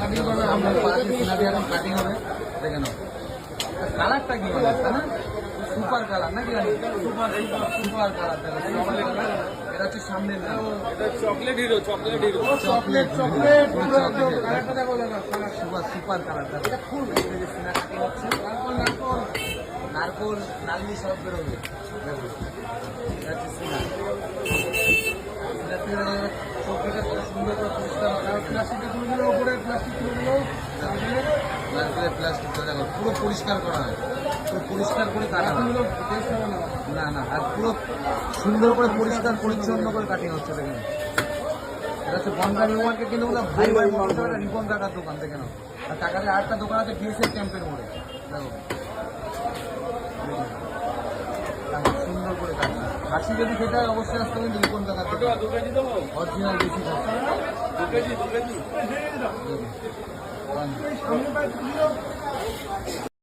Cutting হবে দেখে নাও। কালারটা কি বলে তাই না? সুপার কালার নাকি? Super colour. এটা হচ্ছে সামনের chocolate hero, chocolate hero, chocolate chocolate super super কালারটা হচ্ছে নারকোল নালি সব বেরোবে। দেখো এটা হচ্ছে সিনার। চকলেটটা কত সুন্দর করে পরিষ্কার প্লাস্টিকের তুলগুলো উপরে প্লাস্টিক তুলগুলো প্লাস্টিক দেখো পুরো পরিষ্কার করা হয়, পুরো পরিষ্কার করে কাটা হয়। না না, আর পুরো সুন্দর করে পরিষ্কার পরিচ্ছন্ন করে কাটিং হচ্ছে। দেখেন এটা হচ্ছে বনগা নিউ মার্কেট, কিন্তু ভাই ভাই রিপন কাটার দোকান দেখে নাও। আর টাকাতে আরেকটা দোকান আছে বিএসএফ ক্যাম্পের মোড়ে। দেখো সুন্দর করে কাটা। খাসি যদি খেতে হয় অবশ্যই আসতে হবে রিপন কাটার দোকান, অরিজিনাল বেশি খাসি।